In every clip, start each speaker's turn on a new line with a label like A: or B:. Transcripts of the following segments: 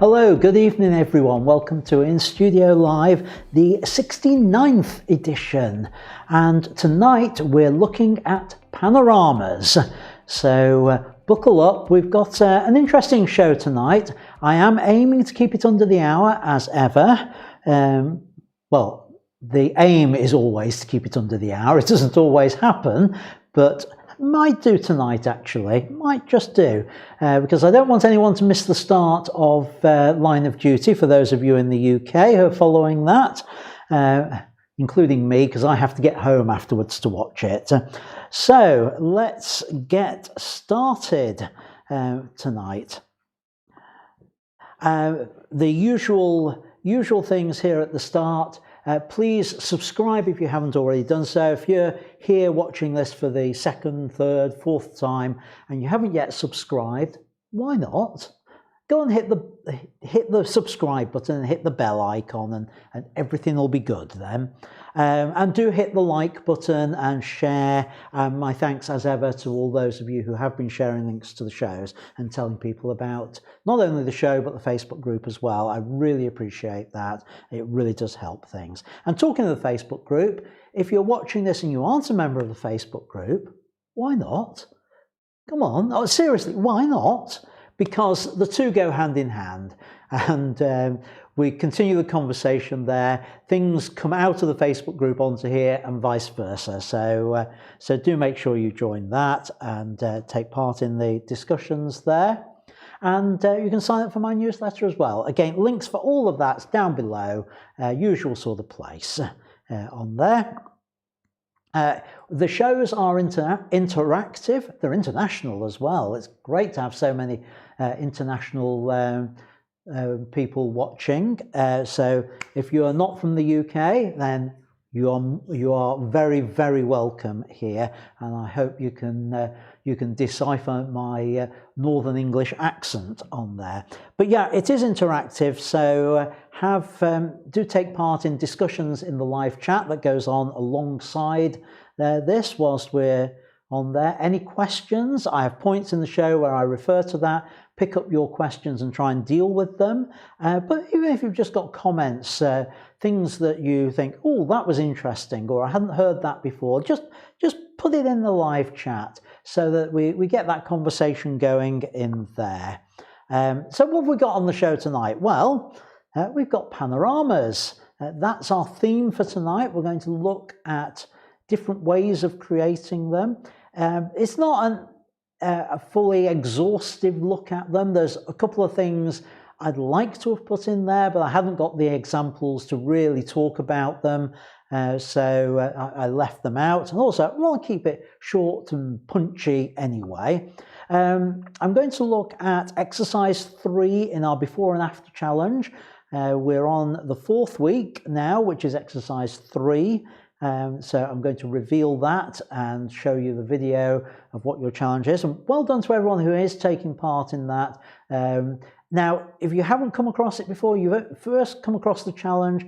A: Hello, good evening everyone. Welcome to In Studio Live, the 69th edition. And tonight we're looking at panoramas. So buckle up, we've got an interesting show tonight. I am aiming to keep it under the hour as ever. Well, the aim is always to keep it under the hour. It doesn't always happen, but might do tonight actually, might just do, because I don't want anyone to miss the start of Line of Duty for those of you in the UK who are following that, including me, because I have to get home afterwards to watch it. So let's get started tonight. The usual things here at the start. Please subscribe if you haven't already done so. If you're here watching this for the second, third, fourth time and you haven't yet subscribed, why not? Go and hit the subscribe button and hit the bell icon and everything will be good then. And do hit the like button and share. My thanks as ever to all those of you who have been sharing links to the shows and telling people about not only the show but the Facebook group as well. I really appreciate that. It really does help things. And talking of the Facebook group, if you're watching this and you aren't a member of the Facebook group, why not? Come on, oh, seriously, why not? Because the two go hand in hand, and we continue the conversation there. Things come out of the Facebook group onto here and vice versa. So do make sure you join that and take part in the discussions there. And you can sign up for my newsletter as well. Again, links for all of that's down below, usual sort of place on there. The shows are interactive. They're international as well. It's great to have so many international people watching. So if you are not from the UK, then you are very, very welcome here. And I hope you can decipher my Northern English accent on there. But yeah, it is interactive. So do take part in discussions in the live chat that goes on alongside this whilst we're on there. Any questions? I have points in the show where I refer to that. Pick up your questions and try and deal with them. But even if you've just got comments, things that you think, oh, that was interesting, or I hadn't heard that before, just put it in the live chat so that we get that conversation going in there. So what have we got on the show tonight? Well, we've got panoramas. That's our theme for tonight. We're going to look at different ways of creating them. It's not a fully exhaustive look at them. There's a couple of things I'd like to have put in there, but I haven't got the examples to really talk about them. So I left them out. And also, I want to keep it short and punchy anyway. I'm going to look at exercise 3 in our before and after challenge. We're on the 4th week now, which is exercise 3. So I'm going to reveal that and show you the video of what your challenge is. And well done to everyone who is taking part in that. Now, if you haven't come across it before, you've first come across the challenge,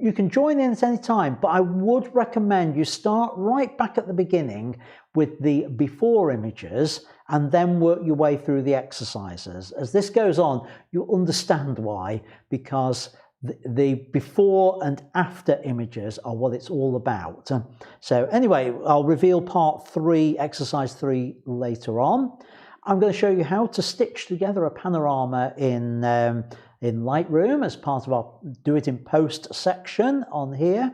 A: you can join in at any time, but I would recommend you start right back at the beginning with the before images and then work your way through the exercises. As this goes on, you'll understand why, because the before and after images are what it's all about. So anyway, I'll reveal part 3, exercise 3 later on. I'm going to show you how to stitch together a panorama in Lightroom as part of our Do It in Post section on here.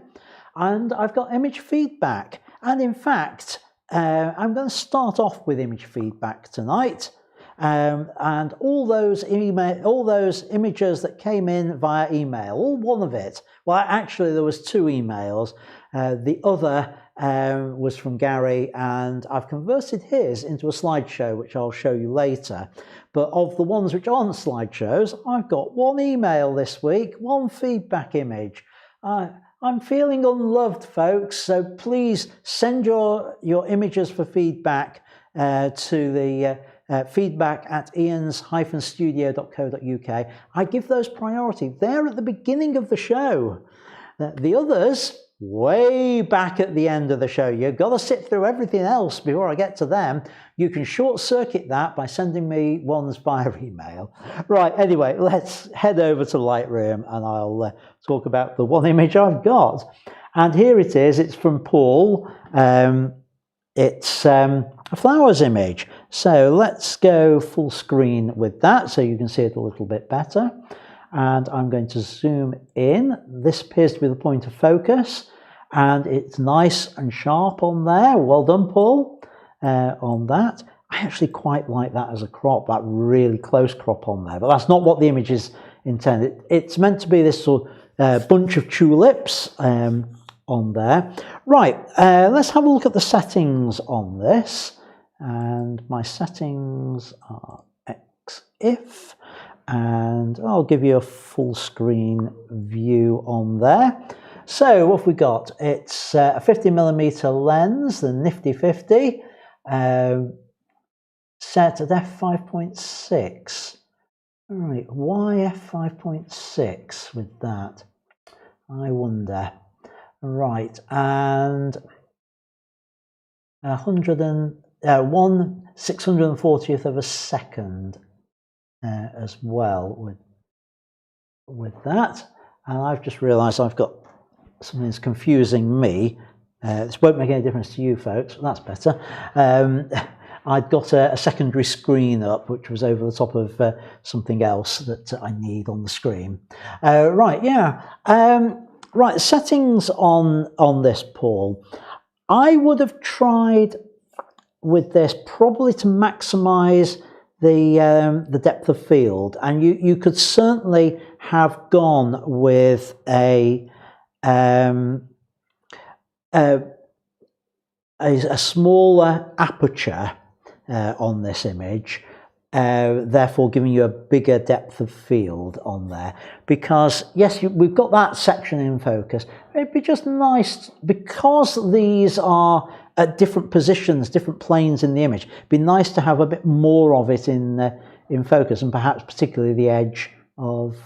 A: And I've got image feedback. And in fact, I'm going to start off with image feedback tonight. And all those images that came in via email, all one of it. Well, actually, there was 2 emails. The other was from Gary, and I've converted his into a slideshow, which I'll show you later. But of the ones which aren't slideshows, I've got 1 email this week, 1 feedback image. I'm feeling unloved, folks, so please send your images for feedback to the feedback at ians-studio.co.uk. I give those priority. They're at the beginning of the show. The others, way back at the end of the show. You've got to sit through everything else before I get to them. You can short circuit that by sending me ones via email. Right, anyway, let's head over to Lightroom and I'll talk about the one image I've got. And here it is. It's from Paul. It's a flowers image. So let's go full screen with that so you can see it a little bit better. And I'm going to zoom in. This appears to be the point of focus, and it's nice and sharp on there. Well done, Paul, on that. I actually quite like that as a crop, that really close crop on there, but that's not what the image is intended. It's meant to be this sort of bunch of tulips on there. Right, let's have a look at the settings on this. And my settings are X-if, and I'll give you a full screen view on there. So what have we got? It's a 50mm lens, the nifty 50, set at f5.6. All right, why f5.6 with that? I wonder. Right, and 1/640th of a second as well with that. And I've just realised I've got something that's confusing me. This won't make any difference to you folks, but that's better. I'd got a secondary screen up, which was over the top of something else that I need on the screen. Right, yeah. Right, settings on this, Paul. I would have tried with this probably to maximise the depth of field, and you could certainly have gone with a smaller aperture on this image, therefore giving you a bigger depth of field on there, because yes, we've got that section in focus. It'd be just nice, because these are at different positions, different planes in the image, it'd be nice to have a bit more of it in focus, and perhaps particularly the edge of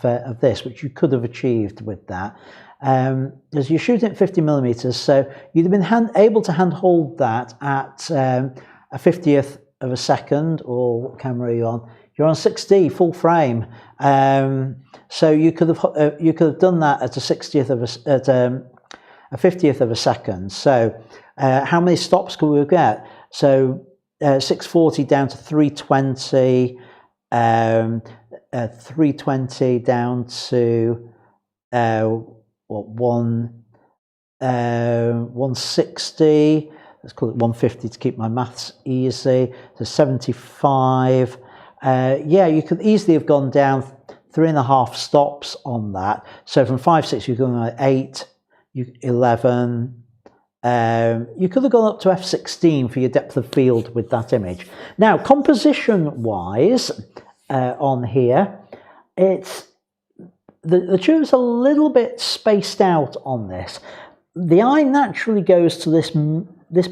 A: this, which you could have achieved with that. As you're shooting at 50mm, so you'd have been able to handhold that at a 50th of a second, or what camera are you on? You're on 6D full frame, so you could have done that at a 50th of a second. So how many stops could we get? So 640 down to 320, 320 down to 160. Let's call it 150 to keep my maths easy. So 75. Yeah, you could easily have gone down 3.5 stops on that. So from 5.6, you're going at 8, 11. You could have gone up to f16 for your depth of field with that image. Now, composition-wise, on here, it's the tube's a little bit spaced out on this. The eye naturally goes to this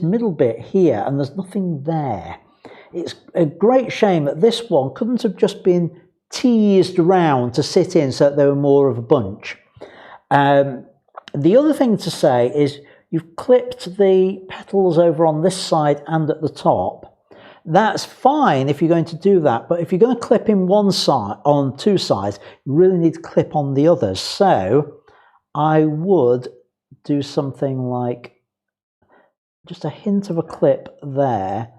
A: middle bit here, and there's nothing there. It's a great shame that this one couldn't have just been teased around to sit in so that they were more of a bunch. The other thing to say is you've clipped the petals over on this side and at the top. That's fine if you're going to do that, but if you're going to clip in one side, on two sides, you really need to clip on the others. So I would do something like just a hint of a clip there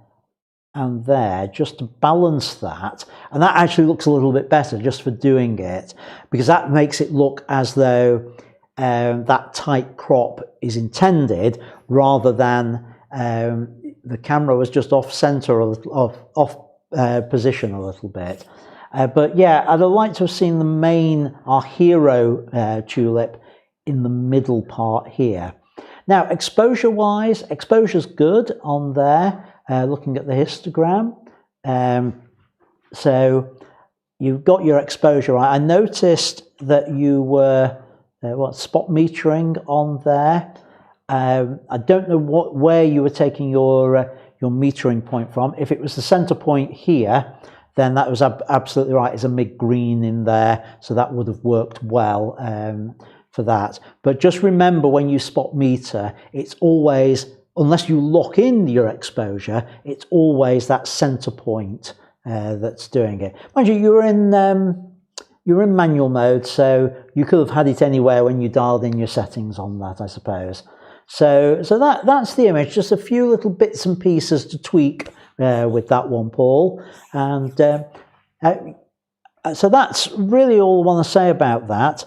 A: and there, just to balance that. And that actually looks a little bit better just for doing it, because that makes it look as though that tight crop is intended, rather than the camera was just off center, a little off position a little bit. But yeah, I'd have liked to have seen our hero tulip in the middle part here. Now, exposure-wise, exposure's good on there, looking at the histogram. So you've got your exposure right. I noticed that you were spot metering on there. I don't know where you were taking your metering point from. If it was the center point here, then that was absolutely right. It's a mid-green in there, so that would have worked well for that. But just remember, when you spot meter, it's always, unless you lock in your exposure, it's always that center point that's doing it. Mind you, you're in manual mode, so you could have had it anywhere when you dialed in your settings on that, I suppose. So that's the image. Just a few little bits and pieces to tweak with that one, Paul. And so that's really all I want to say about that.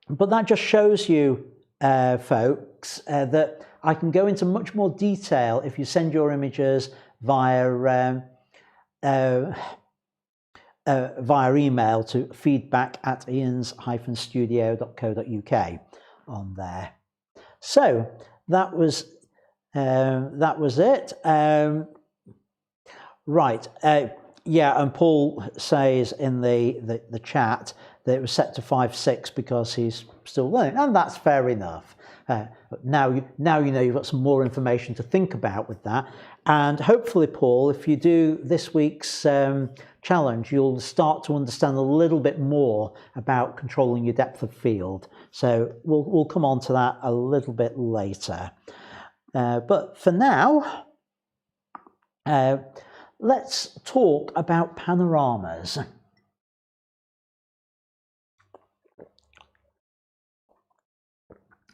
A: But that just shows you, folks, that I can go into much more detail if you send your images via email to feedback@ians-studio.co.uk on there. So that was it. Right. Yeah, and Paul says in the chat that it was set to 5.6 because he's still learning, and that's fair enough. Now you know you've got some more information to think about with that, and hopefully, Paul, if you do this week's challenge, you'll start to understand a little bit more about controlling your depth of field. So we'll come on to that a little bit later. But for now, let's talk about panoramas.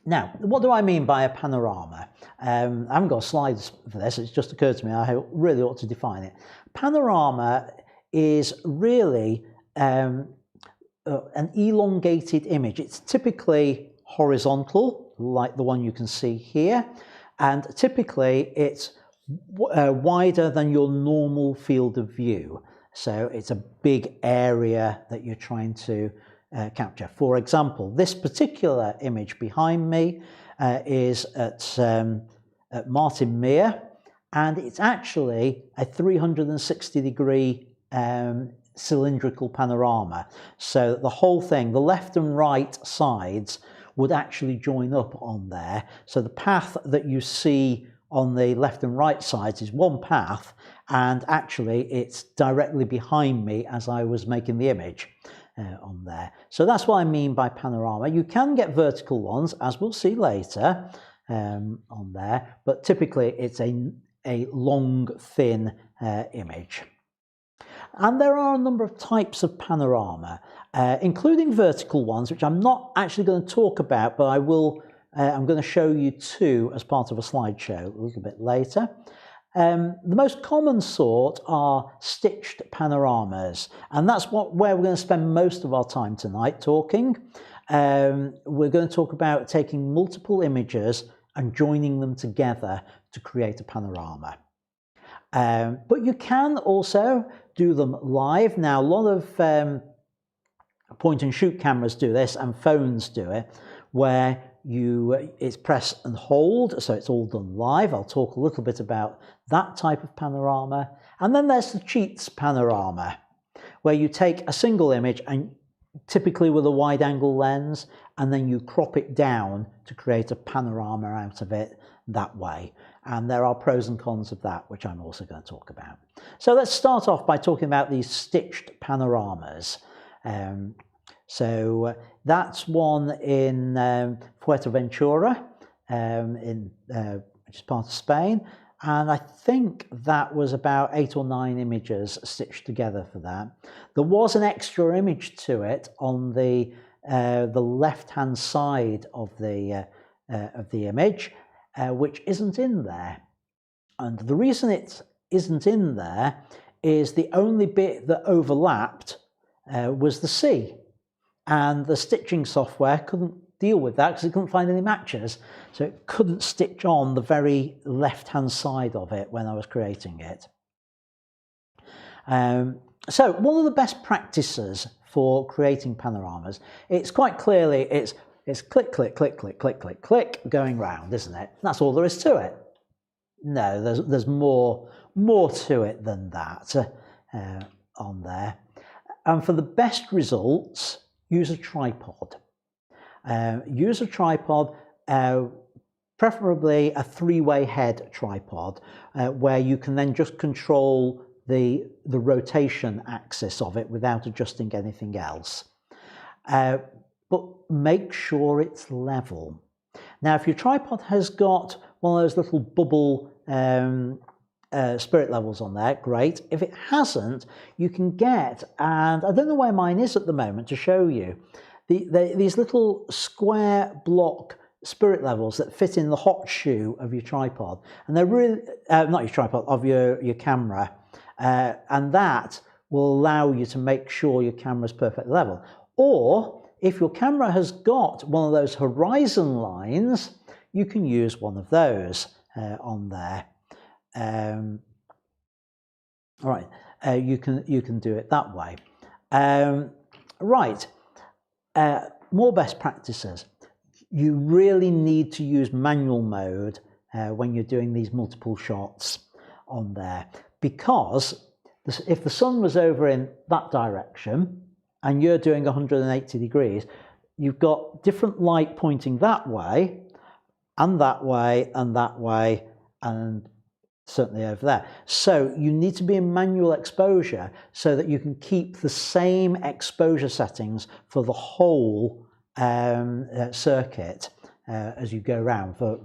A: Now, what do I mean by a panorama? I haven't got slides for this, it's just occurred to me, I really ought to define it. Panorama is really an elongated image. It's typically horizontal, like the one you can see here, and typically it's wider than your normal field of view. So it's a big area that you're trying to capture. For example, this particular image behind me is at Martin Mere, and it's actually a 360-degree cylindrical panorama. So the whole thing, the left and right sides, would actually join up on there. So the path that you see on the left and right sides is one path, and actually it's directly behind me as I was making the image on there. So that's what I mean by panorama. You can get vertical ones, as we'll see later, on there, but typically it's a long, thin image. And there are a number of types of panorama, including vertical ones, which I'm not actually going to talk about, but I will. I'm going to show you two as part of a slideshow a little bit later. The most common sort are stitched panoramas, and that's where we're going to spend most of our time tonight talking. We're going to talk about taking multiple images and joining them together to create a panorama. But you can also do them live. Now, a lot of point and shoot cameras do this, and phones do it, where it's press and hold, so it's all done live. I'll talk a little bit about that type of panorama. And then there's the cheats panorama, where you take a single image, and typically with a wide angle lens, and then you crop it down to create a panorama out of it that way. And there are pros and cons of that, which I'm also going to talk about. So let's start off by talking about these stitched panoramas. So that's one in Fuerteventura, which is part of Spain, and I think that was about 8 or 9 images stitched together for that. There was an extra image to it on the left-hand side of the image, which isn't in there. And the reason it isn't in there is the only bit that overlapped was the sea. And the stitching software couldn't deal with that because it couldn't find any matches. So it couldn't stitch on the very left-hand side of it when I was creating it. So one of the best practices for creating panoramas, it's quite clearly, it's click, click, click, click, click, click, click, going round, isn't it? That's all there is to it. No, there's more to it than that on there. And for the best results, use a tripod. Use a tripod, preferably a 3-way head tripod, where you can then just control the rotation axis of it without adjusting anything else. But make sure it's level. Now, if your tripod has got one of those little bubble spirit levels on there, great. If it hasn't, you can get, and I don't know where mine is at the moment to show you, these little square block spirit levels that fit in the hot shoe of your tripod, and they're really not your tripod, of your camera, and that will allow you to make sure your camera's perfect level. Or if your camera has got one of those horizon lines, you can use one of those on there. All right, you can do it that way. Right, more best practices. You really need to use manual mode when you're doing these multiple shots on there, because if the sun was over in that direction and you're doing 180 degrees, you've got different light pointing that way and that way and that way and certainly over there. So you need to be in manual exposure so that you can keep the same exposure settings for the whole circuit as you go around for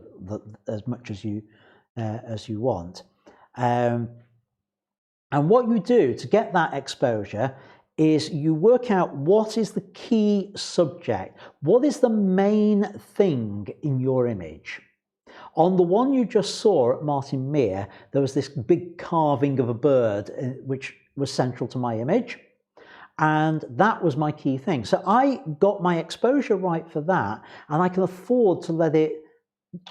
A: as much as you want. And what you do to get that exposure is you work out what is the key subject, what is the main thing in your image. On the one you just saw at Martin Mere, there was this big carving of a bird which was central to my image, and that was my key thing. So I got my exposure right for that, and I can afford to let it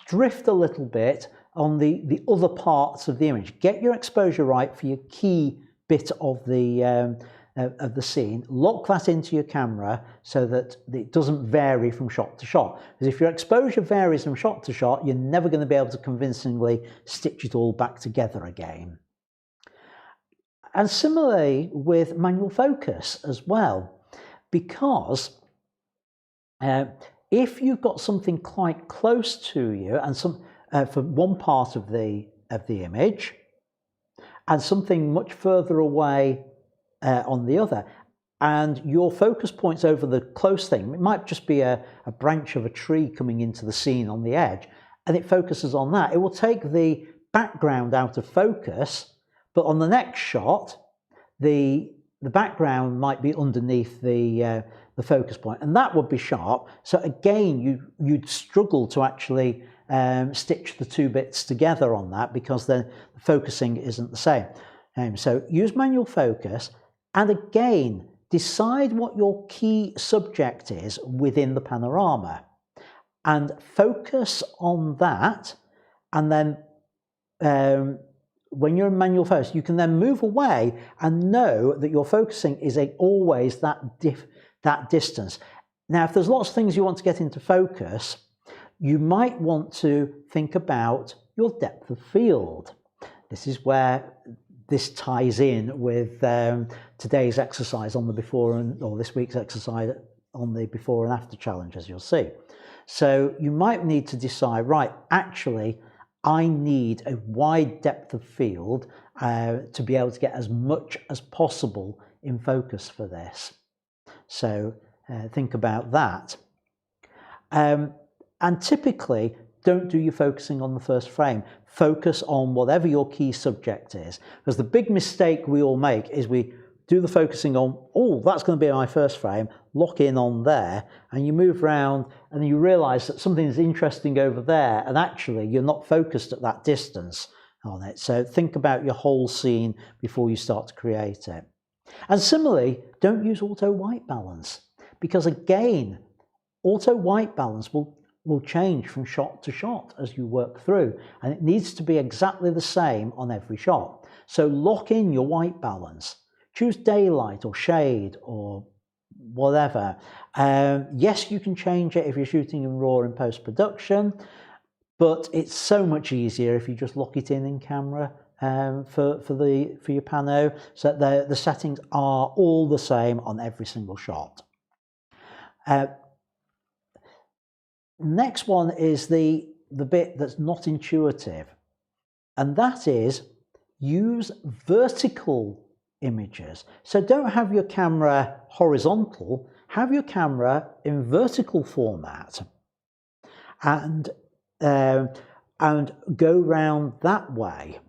A: drift a little bit on the other parts of the image. Get your exposure right for your key bit of the scene. Lock that into your camera so that it doesn't vary from shot to shot. Because if your exposure varies from shot to shot, you're never going to be able to convincingly stitch it all back together again. And similarly with manual focus as well, because if you've got something quite close to you and for one part of the image, and something much further away on the other, and your focus point's over the close thing, it might just be a branch of a tree coming into the scene on the edge, and it focuses on that. It will take the background out of focus, but on the next shot, the background might be underneath the focus point, and that would be sharp. So again, you'd struggle to actually stitch the two bits together on that, because the focusing isn't the same. So use manual focus, and again, decide what your key subject is within the panorama, and focus on that. And then when you're in manual focus, you can then move away and know that your focusing is always that distance. Now, if there's lots of things you want to get into focus, you might want to think about your depth of field. This is where this ties in with today's exercise on the before or this week's exercise on the before and after challenge, as you'll see. So you might need to decide, right, actually, I need a wide depth of field to be able to get as much as possible in focus for this. So think about that. And typically, don't do your focusing on the first frame. Focus on whatever your key subject is. Because the big mistake we all make is we do the focusing on, oh, that's going to be my first frame, lock in on there, and you move around and you realize that something is interesting over there, and actually you're not focused at that distance on it. So think about your whole scene before you start to create it. And similarly, don't use auto white balance, because again, auto white balance will change from shot to shot as you work through, and it needs to be exactly the same on every shot. So lock in your white balance. Choose daylight or shade or whatever. Yes, you can change it if you're shooting in RAW in post-production, but it's so much easier if you just lock it in camera for your pano, so that the settings are all the same on every single shot. Next one is the bit that's not intuitive, and that is use vertical images. So don't have your camera horizontal, have your camera in vertical format and go round that way.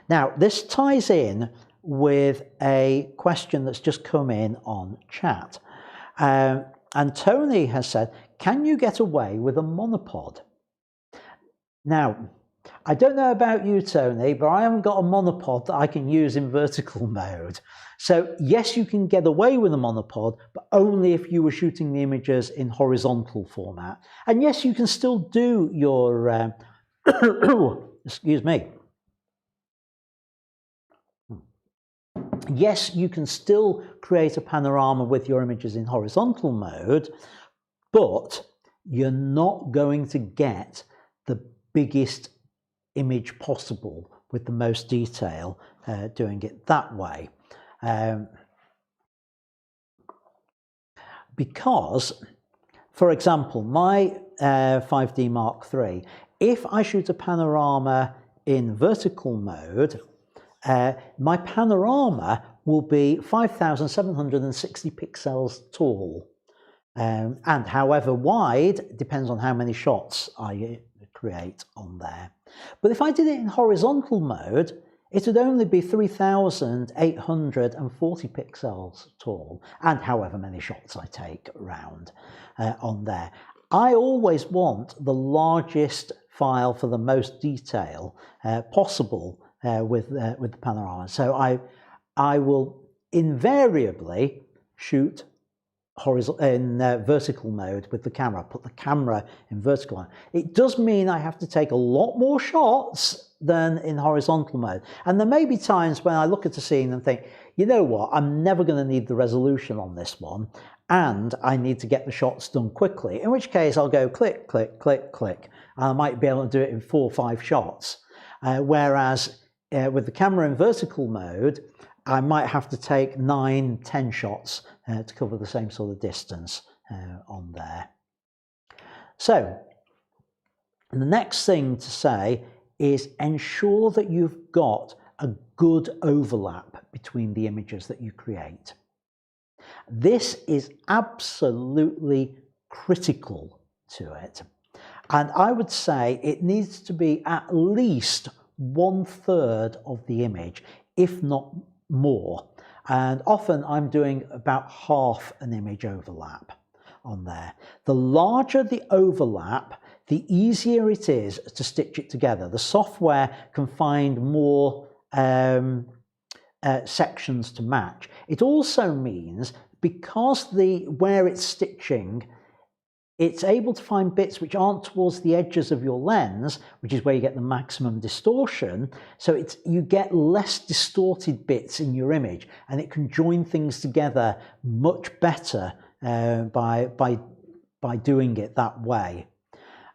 A: Now, this ties in with a question that's just come in on chat. And Tony has said, can you get away with a monopod? Now, I don't know about you, Tony, but I haven't got a monopod that I can use in vertical mode. So yes, you can get away with a monopod, but only if you were shooting the images in horizontal format. And yes, you can still do your, excuse me. Yes, you can still create a panorama with your images in horizontal mode, but you're not going to get the biggest image possible with the most detail doing it that way. Because, for example, my 5D Mark III, if I shoot a panorama in vertical mode, my panorama will be 5,760 pixels tall, and however wide depends on how many shots I create on there. But if I did it in horizontal mode, it would only be 3,840 pixels tall, and however many shots I take around on there. I always want the largest file for the most detail possible with the panorama. So I will invariably shoot in vertical mode with the camera, put the camera in vertical mode. It does mean I have to take a lot more shots than in horizontal mode. And there may be times when I look at a scene and think, you know what, I'm never going to need the resolution on this one, and I need to get the shots done quickly, in which case I'll go click, click, click, click. I might be able to do it in 4 or 5 shots. Whereas with the camera in vertical mode, I might have to take 9, 10 shots to cover the same sort of distance on there. So the next thing to say is ensure that you've got a good overlap between the images that you create. This is absolutely critical to it. And I would say it needs to be at least 1/3 of the image, if not more. And often I'm doing about half an image overlap on there. The larger the overlap, the easier it is to stitch it together. The software can find more sections to match. It also means, because where it's stitching, it's able to find bits which aren't towards the edges of your lens, which is where you get the maximum distortion. So you get less distorted bits in your image, and it can join things together much better by doing it that way.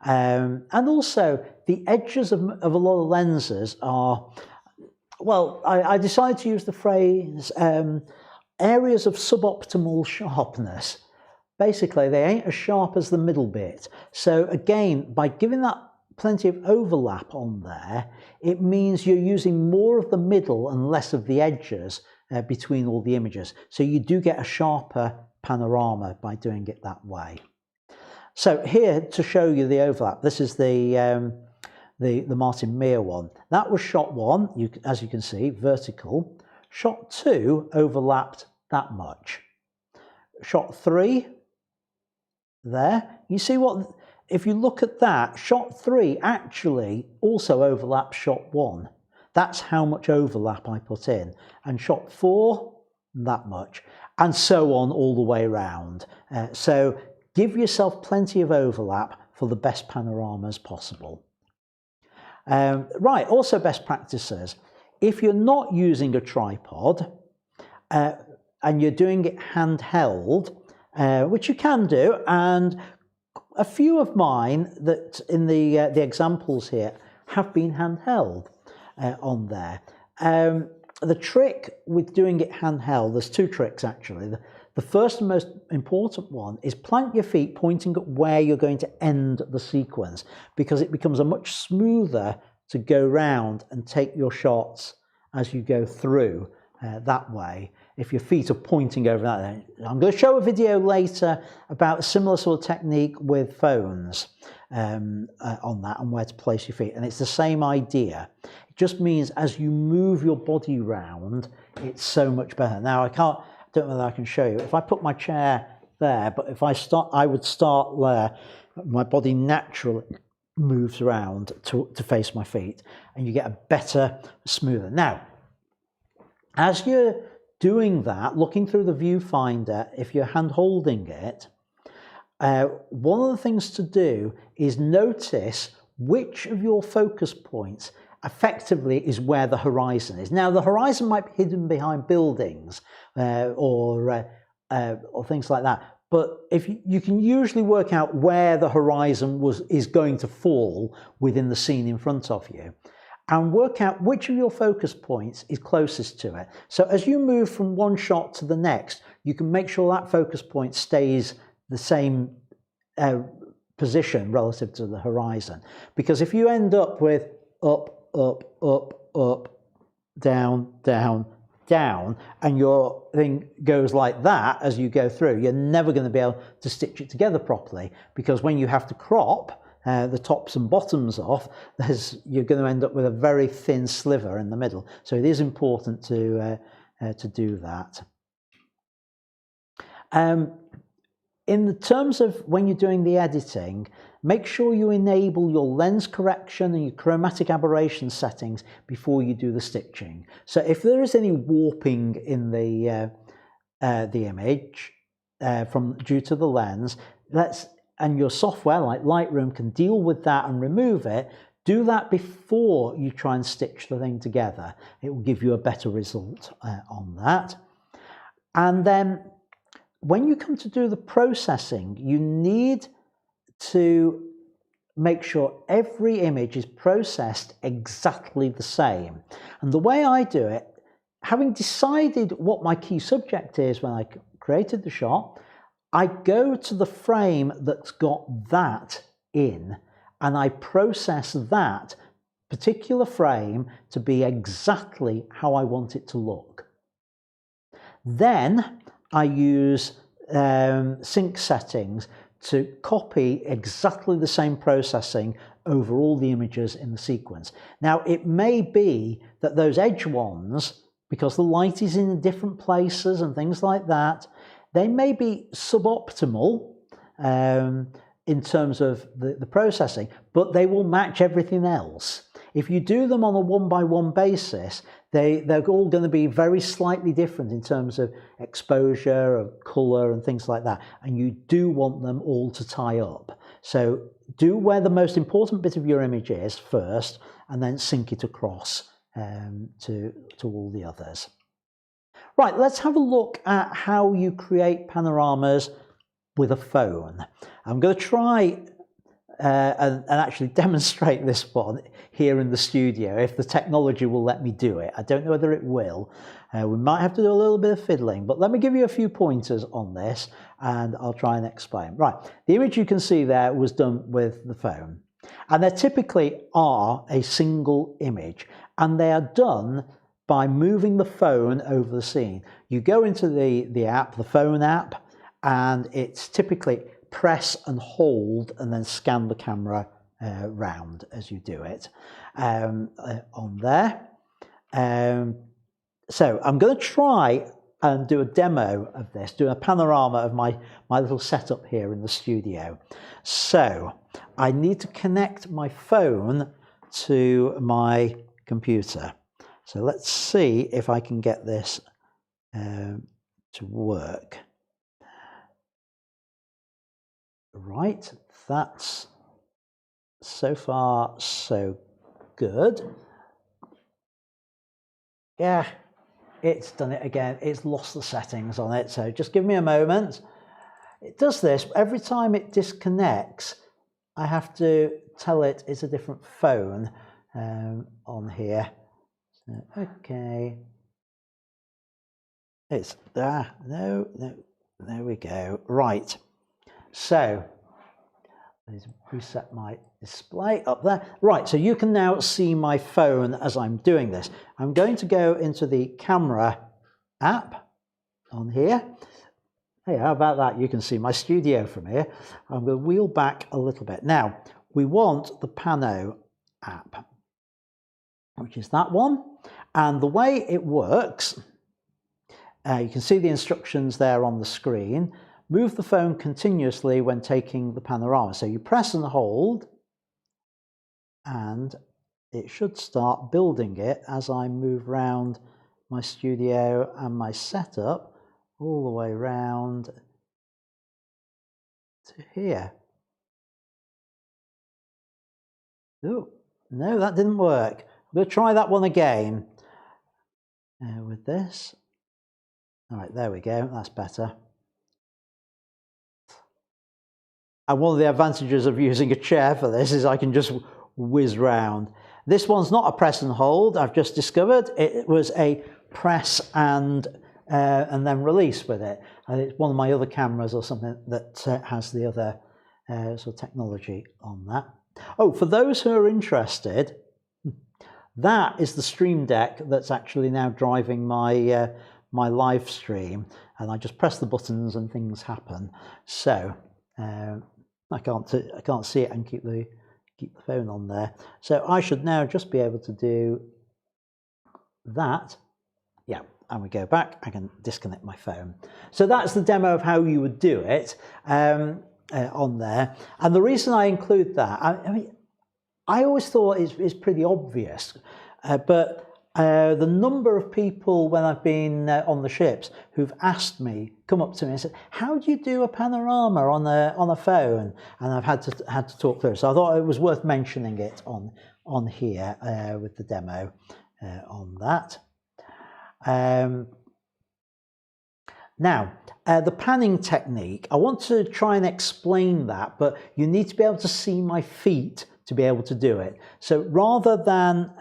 A: And also, the edges of a lot of lenses are, well, I decided to use the phrase areas of suboptimal sharpness. Basically, they ain't as sharp as the middle bit. So again, by giving that plenty of overlap on there, it means you're using more of the middle and less of the edges between all the images. So you do get a sharper panorama by doing it that way. So here, to show you the overlap, this is the Martin Meyer one. That was shot 1, as you can see, vertical. Shot 2 overlapped that much. Shot 3, there. You see what, if you look at that, shot 3 actually also overlaps shot 1. That's how much overlap I put in. And shot 4, that much. And so on all the way around. So give yourself plenty of overlap for the best panoramas possible. Right, also best practices. If you're not using a tripod and you're doing it handheld, which you can do, and a few of mine that in the examples here have been handheld on there. The trick with doing it handheld, there's 2 tricks actually. The first and most important one is plant your feet pointing at where you're going to end the sequence, because it becomes a much smoother to go round and take your shots as you go through that way. if your feet are pointing over that. I'm going to show a video later about a similar sort of technique with phones on that and where to place your feet. And it's the same idea. It just means as you move your body round, it's so much better. Now I don't know whether I can show you. If I put my chair there, but if I would start there, my body naturally moves around to face my feet, and you get a better, smoother. Now, as you're doing that, looking through the viewfinder, if you're hand holding it, one of the things to do is notice which of your focus points effectively is where the horizon is. Now, the horizon might be hidden behind buildings or things like that, but if you can usually work out where the horizon is going to fall within the scene in front of you, and work out which of your focus points is closest to it. So as you move from one shot to the next, you can make sure that focus point stays the same position relative to the horizon. Because if you end up with up, up, up, up, down, down, down, and your thing goes like that as you go through, you're never going to be able to stitch it together properly, because when you have to crop the tops and bottoms off, you're going to end up with a very thin sliver in the middle. So it is important to do that. In the terms of when you're doing the editing, make sure you enable your lens correction and your chromatic aberration settings before you do the stitching. So if there is any warping in the image due to the lens, and your software like Lightroom can deal with that and remove it, do that before you try and stitch the thing together. It will give you a better result on that. And then when you come to do the processing, you need to make sure every image is processed exactly the same. And the way I do it, having decided what my key subject is when I created the shot, I go to the frame that's got that in, and I process that particular frame to be exactly how I want it to look. Then I use sync settings to copy exactly the same processing over all the images in the sequence. Now, it may be that those edge ones, because the light is in different places and things like that, they may be suboptimal in terms of the processing, but they will match everything else. If you do them on a one-by-one basis, they're all going to be very slightly different in terms of exposure, of colour and things like that, and you do want them all to tie up. So do where the most important bit of your image is first, and then sync it across to all the others. Right, let's have a look at how you create panoramas with a phone. I'm going to try and actually demonstrate this one here in the studio, if the technology will let me do it. I don't know whether it will. We might have to do a little bit of fiddling, but let me give you a few pointers on this and I'll try and explain. Right, the image you can see there was done with the phone, and they typically are a single image, and they are done by moving the phone over the scene. You go into the app, the phone app, and it's typically press and hold and then scan the camera round as you do it on there. So I'm going to try and do a demo of this, do a panorama of my little setup here in the studio. So I need to connect my phone to my computer. So let's see if I can get this to work. Right, that's so far so good. Yeah, it's done it again. It's lost the settings on it, so just give me a moment. It does this every time it disconnects. I have to tell it it's a different phone on here. Okay, it's no, there we go. Right, so let's reset my display up there. Right, so you can now see my phone as I'm doing this. I'm going to go into the camera app on here. Hey, how about that? You can see my studio from here. I'm going to wheel back a little bit. Now, we want the Pano app, which is that one. And the way it works, you can see the instructions there on the screen. Move the phone continuously when taking the panorama. So you press and hold, and it should start building it as I move around my studio and my setup all the way around to here. Oh, no, that didn't work. We'll try that one again with this. All right, there we go. That's better. And one of the advantages of using a chair for this is I can just whiz round. This one's not a press and hold, I've just discovered. It was a press and then release with it. And it's one of my other cameras or something that has the other sort of technology on that. Oh, for those who are interested, that is the Stream Deck that's actually now driving my my live stream, and I just press the buttons and things happen. So I can't see it and keep the phone on there. So I should now just be able to do that. Yeah, and we go back. I can disconnect my phone. So that's the demo of how you would do it on there. And the reason I include that, I mean, I always thought it's pretty obvious, but the number of people when I've been on the ships who've asked me, come up to me and said, how do you do a panorama on a phone? And I've had to talk through it. So I thought it was worth mentioning it on here with the demo on that. Now, the panning technique, I want to try and explain that, but you need to be able to see my feet to be able to do it. So rather than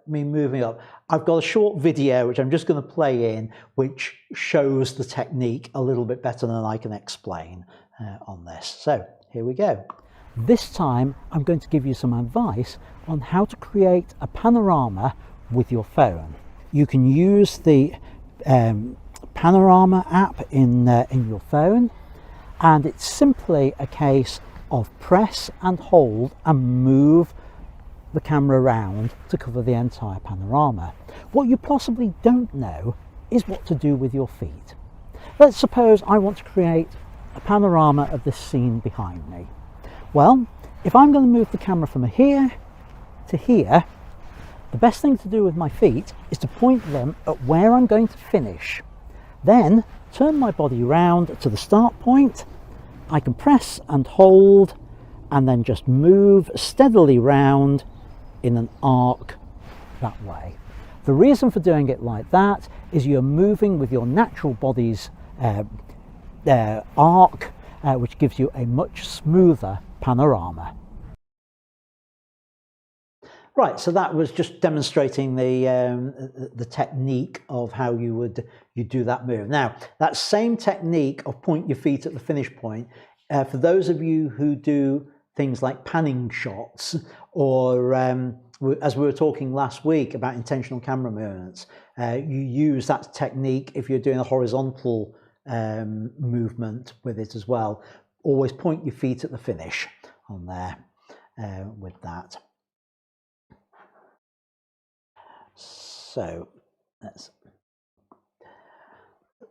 A: me moving up, I've got a short video which I'm just going to play in, which shows the technique a little bit better than I can explain on this. So here we go. This time I'm going to give you some advice on how to create a panorama with your phone. You can use the Panorama app in your phone, and it's simply a case of press and hold and move the camera around to cover the entire panorama. What you possibly don't know is what to do with your feet. Let's suppose I want to create a panorama of this scene behind me. Well, if I'm going to move the camera from here to here, the best thing to do with my feet is to point them at where I'm going to finish. Then turn my body round to the start point. I can press and hold and then just move steadily round in an arc that way. The reason for doing it like that is you're moving with your natural body's arc, which gives you a much smoother panorama. Right, so that was just demonstrating the technique of how you do that move. Now, that same technique of point your feet at the finish point, for those of you who do things like panning shots, or as we were talking last week about intentional camera movements, you use that technique if you're doing a horizontal movement with it as well. Always point your feet at the finish on there with that. So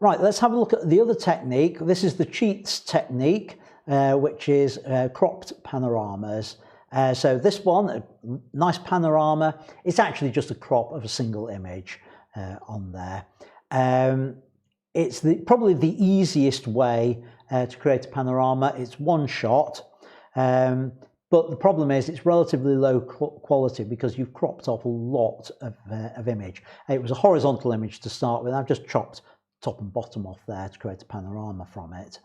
A: let's have a look at the other technique. This is the cheats technique, which is cropped panoramas. So this one, a nice panorama, it's actually just a crop of a single image on there. It's probably the easiest way to create a panorama. It's one shot. But the problem is it's relatively low quality because you've cropped off a lot of image. It was a horizontal image to start with. I've just chopped top and bottom off there to create a panorama from it.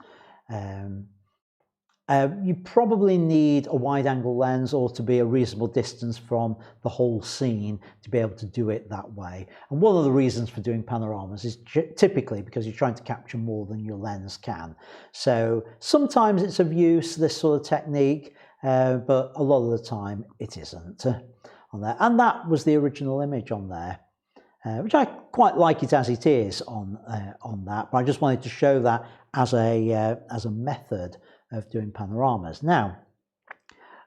A: You probably need a wide angle lens or to be a reasonable distance from the whole scene to be able to do it that way. And one of the reasons for doing panoramas is typically because you're trying to capture more than your lens can. So sometimes it's of use, this sort of technique, but a lot of the time it isn't on there. And that was the original image on there. which I quite like it as it is on that, but I just wanted to show that as a method of doing panoramas. Now,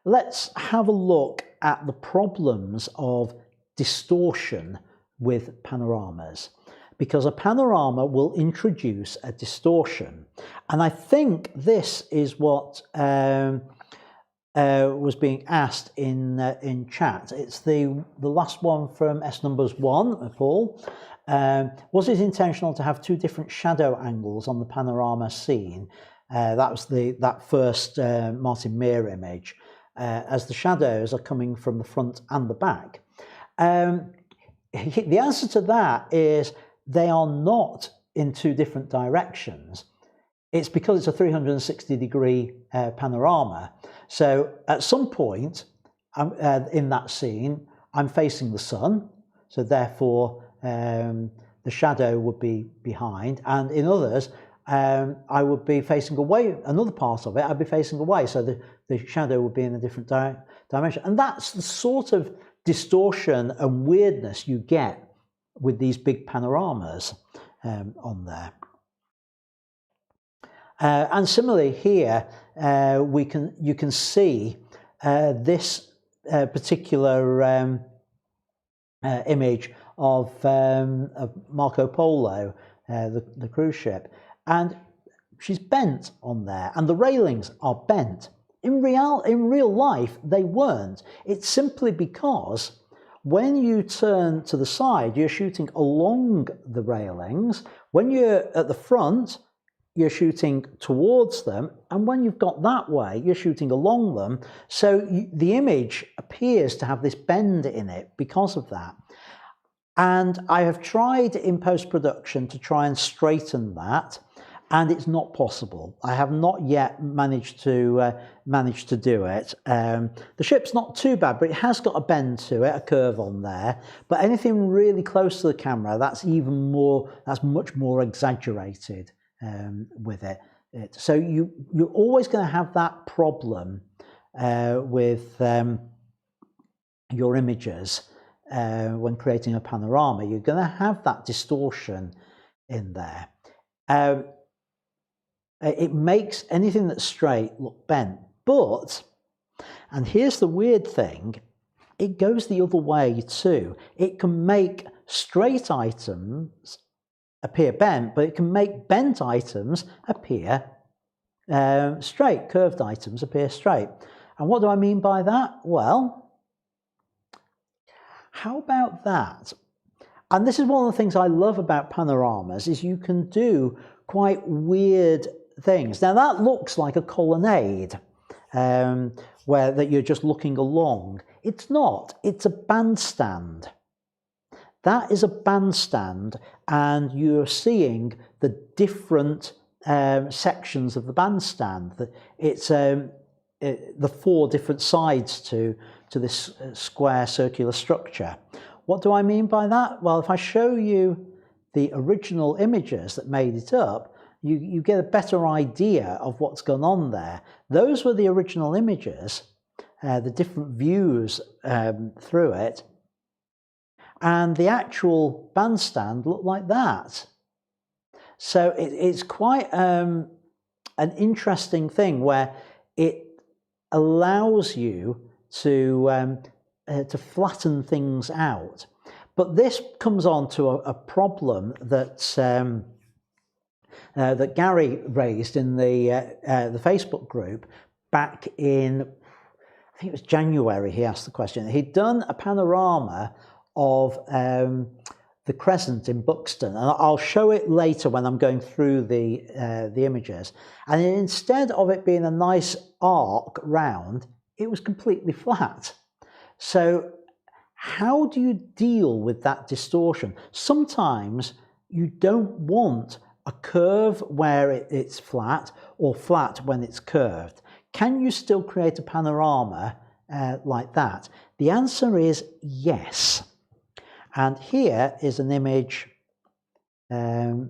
A: let's have a look at the problems of distortion with panoramas, because a panorama will introduce a distortion, and I think this is what was being asked in chat. It's the last one from S numbers 1, Paul. Was it intentional to have two different shadow angles on the panorama scene? That was that first Martin Meir image, as the shadows are coming from the front and the back. The answer to that is they are not in two different directions. It's because it's a 360-degree panorama. So at some point in that scene, I'm facing the sun, so therefore the shadow would be behind, and in others I would be facing away. Another part of it I'd be facing away, so the shadow would be in a different dimension. And that's the sort of distortion and weirdness you get with these big panoramas on there. And similarly here, you can see this particular image of Marco Polo, the cruise ship, and she's bent on there, and the railings are bent. In real life, they weren't. It's simply because when you turn to the side, you're shooting along the railings. When you're at the front, you're shooting towards them, and when you've got that way, you're shooting along them. So the image appears to have this bend in it because of that. And I have tried in post-production to try and straighten that, and it's not possible. I have not yet managed to do it. The ship's not too bad, but it has got a bend to it, a curve on there. But anything really close to the camera, that's much more exaggerated with it. So you're always going to have that problem with your images when creating a panorama. You're going to have that distortion in there. It makes anything that's straight look bent, but, and here's the weird thing, it goes the other way too. It can make straight items appear bent, but it can make bent items appear straight, curved items appear straight. And what do I mean by that? Well, how about that? And this is one of the things I love about panoramas, is you can do quite weird things. Now that looks like a colonnade where that you're just looking along. It's not, it's a bandstand. That is a bandstand, and you're seeing the different sections of the bandstand. It's the four different sides to this square circular structure. What do I mean by that? Well, if I show you the original images that made it up, you get a better idea of what's gone on there. Those were the original images, the different views through it, and the actual bandstand looked like that. So it's quite an interesting thing where it allows you to flatten things out. But this comes on to a problem that that Gary raised in the Facebook group back in, I think it was January. He asked the question. He'd done a panorama of the Crescent in Buxton, and I'll show it later when I'm going through the images. And instead of it being a nice arc round, it was completely flat. So how do you deal with that distortion? Sometimes you don't want a curve where it's flat, or flat when it's curved. Can you still create a panorama like that? The answer is yes. And here is an image that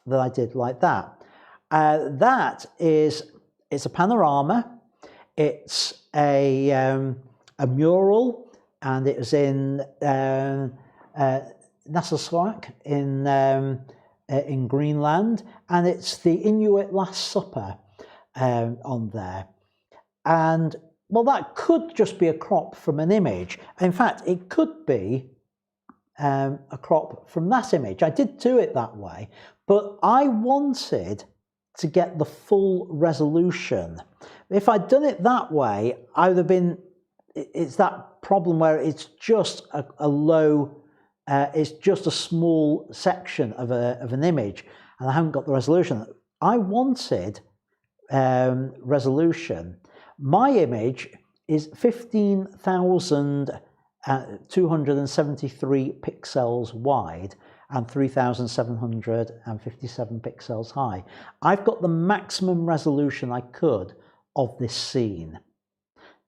A: I did like that. It's a panorama. It's a mural, and it was in Nasaswak in Greenland, and it's the Inuit Last Supper on there. And well, that could just be a crop from an image. In fact, it could be a crop from that image. I did do it that way, but I wanted to get the full resolution. If I'd done it that way, I would have been, it's that problem where it's just a low, it's just a small section of an image, and I haven't got the resolution. I wanted resolution. My image is 15,273 pixels wide and 3,757 pixels high. I've got the maximum resolution I could of this scene.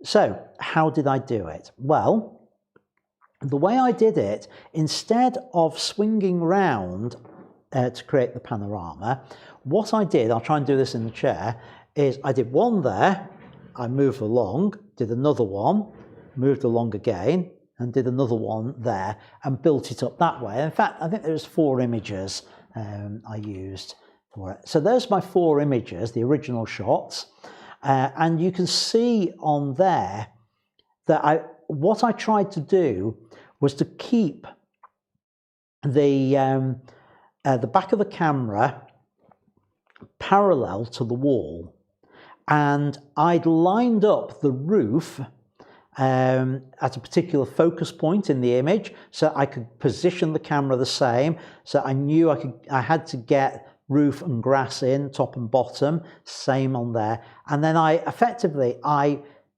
A: So how did I do it? Well, the way I did it, instead of swinging round to create the panorama, what I did, I'll try and do this in the chair, is I did one there, I moved along, did another one, moved along again, and did another one there, and built it up that way. In fact, I think there was 4 images I used for it. So there's my 4 images, the original shots, and you can see on there that what I tried to do was to keep the back of the camera parallel to the wall, and I'd lined up the roof at a particular focus point in the image, so I could position the camera the same. So I knew I had to get roof and grass in, top and bottom, same on there. And then I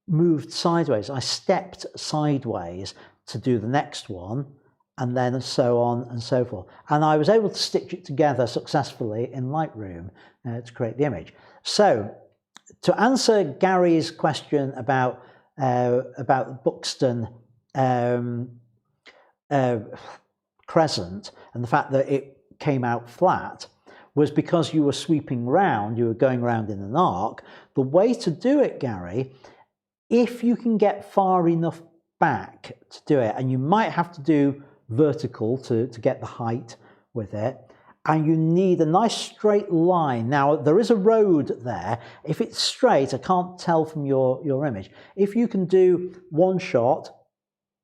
A: moved sideways. I stepped sideways to do the next one, and then so on and so forth. And I was able to stitch it together successfully in Lightroom to create the image. So to answer Gary's question about Buxton crescent and the fact that it came out flat, was because you were sweeping round, you were going round in an arc. The way to do it, Gary, if you can get far enough back to do it, and you might have to do vertical to get the height with it, and you need a nice straight line. Now, there is a road there. If it's straight, I can't tell from your image. If you can do one shot,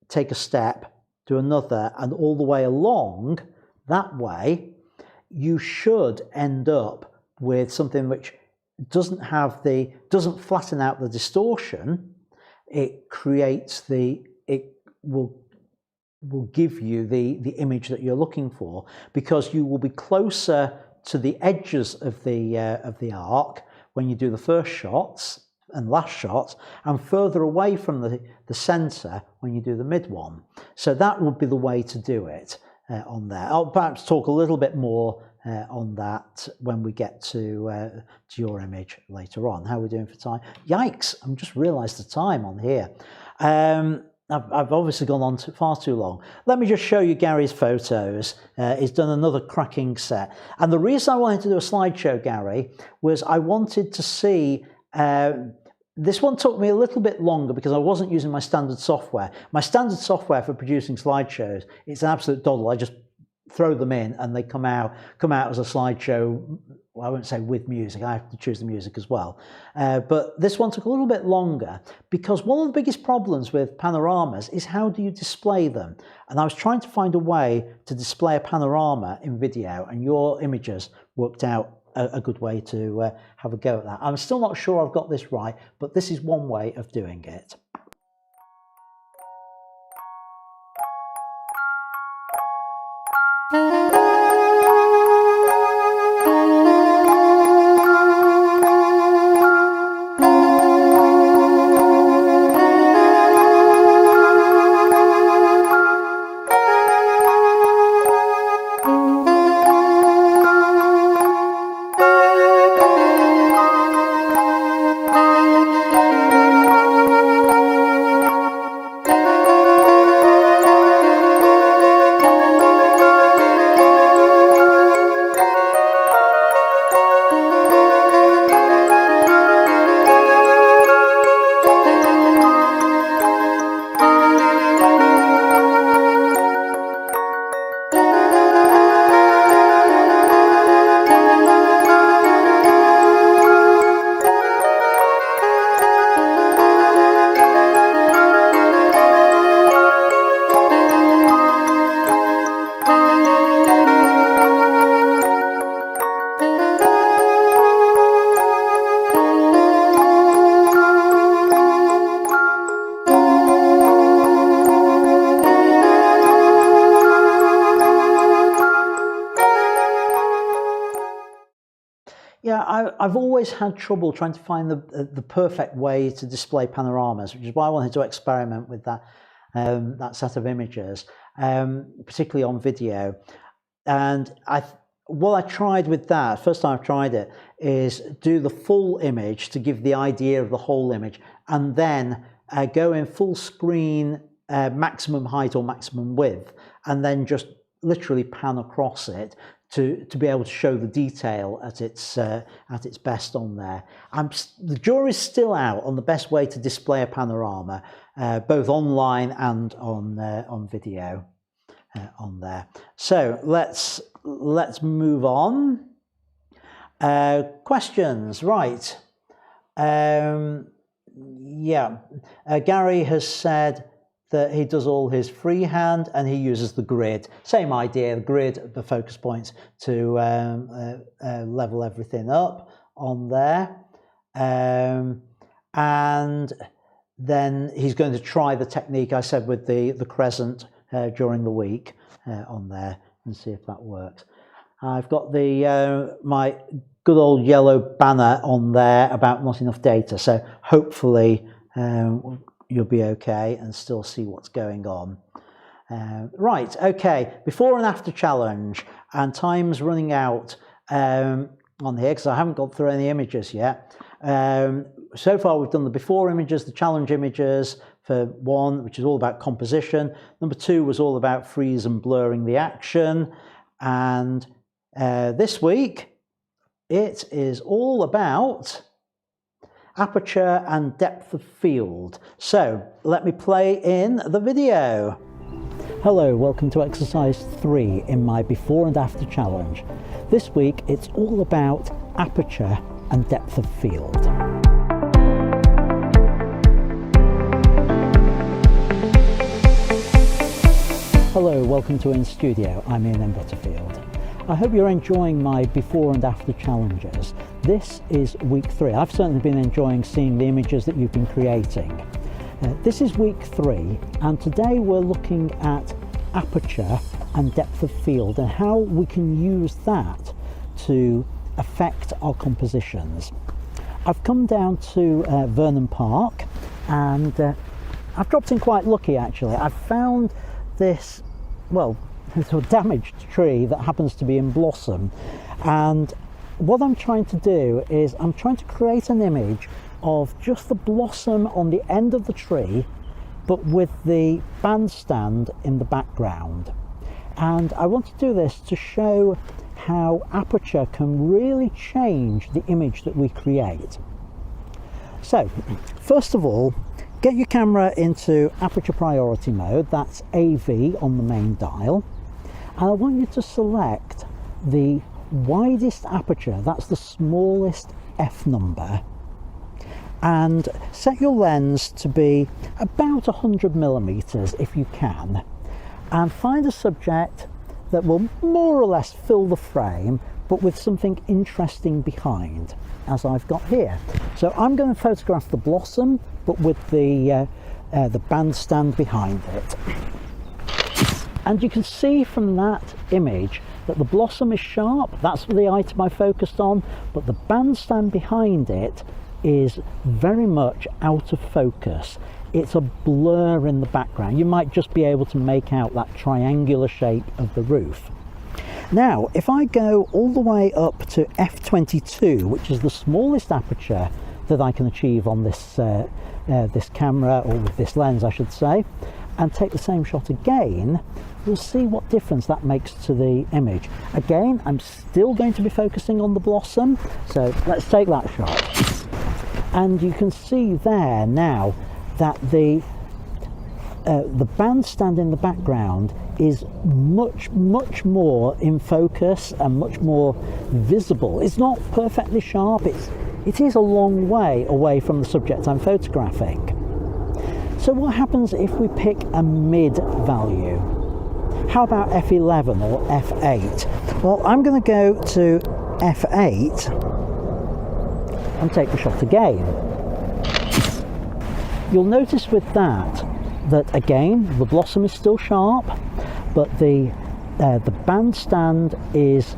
A: take a step, do another, and all the way along that way, you should end up with something which doesn't flatten out the distortion. It creates it will give you the image that you're looking for, because you will be closer to the edges of the arc when you do the first shots and last shots, and further away from the center when you do the mid one. So that would be the way to do it on there. I'll perhaps talk a little bit more on that when we get to your image later on. How are we doing for time? Yikes, I've just realized the time on here. I've obviously gone on far too long. Let me just show you Gary's photos. He's done another cracking set. And the reason I wanted to do a slideshow, Gary, was I wanted to see, this one took me a little bit longer because I wasn't using my standard software. My standard software for producing slideshows, it's an absolute doddle. I just throw them in and they come out as a slideshow. Well, I won't say with music, I have to choose the music as well. But this one took a little bit longer because one of the biggest problems with panoramas is how do you display them? And I was trying to find a way to display a panorama in video, and your images worked out a good way to have a go at that. I'm still not sure I've got this right, but this is one way of doing it. I've always had trouble trying to find the perfect way to display panoramas, which is why I wanted to experiment with that that set of images, particularly on video. And what I tried with that, first time I've tried it, is do the full image to give the idea of the whole image, and then go in full screen, maximum height or maximum width, and then just literally pan across it to be able to show the detail at its best on there. The jury's still out on the best way to display a panorama, both online and on video on there. So let's move on. Questions, right? Yeah, Gary has said that he does all his freehand and he uses the grid. Same idea, the grid, the focus points to level everything up on there. And then he's going to try the technique I said with the crescent during the week on there and see if that works. I've got the my good old yellow banner on there about not enough data, so hopefully you'll be okay and still see what's going on. Right, okay, before and after challenge, and time's running out on here because I haven't got through any images yet. So far we've done the before images, the challenge images for 1, which is all about composition. Number 2 was all about freeze and blurring the action. And this week it is all about aperture and depth of field. So let me play in the video. Hello, welcome to exercise 3 in my before and after challenge. This week it's all about aperture and depth of field. Hello, welcome to In Studio. I'm Ian in Butterfield. I hope you're enjoying my before and after challenges. This is week 3. I've certainly been enjoying seeing the images that you've been creating. This is week 3, and today we're looking at aperture and depth of field and how we can use that to affect our compositions. I've come down to Vernon Park, and I've dropped in quite lucky actually. I've found this, well, it's a damaged tree that happens to be in blossom, and what I'm trying to do is I'm trying to create an image of just the blossom on the end of the tree, but with the bandstand in the background. And I want to do this to show how aperture can really change the image that we create. So first of all, get your camera into aperture priority mode, that's AV on the main dial, and I want you to select the widest aperture, that's the smallest f number, and set your lens to be about 100 millimeters if you can, and find a subject that will more or less fill the frame but with something interesting behind, as I've got here. So I'm going to photograph the blossom but with the bandstand behind it. And you can see from that image that the blossom is sharp, that's the item I focused on, but the bandstand behind it is very much out of focus. It's a blur in the background. You might just be able to make out that triangular shape of the roof. Now, if I go all the way up to f22, which is the smallest aperture that I can achieve on this this camera, or with this lens I should say, and take the same shot again, you'll see what difference that makes to the image. Again, I'm still going to be focusing on the blossom, so let's take that shot. And you can see there now that the bandstand in the background is much more in focus and much more visible. It's not perfectly sharp, it is a long way away from the subject I'm photographing. So what happens if we pick a mid value? How about f11 or f8? Well, I'm going to go to f8 and take the shot again. You'll notice with that again the blossom is still sharp, but the bandstand is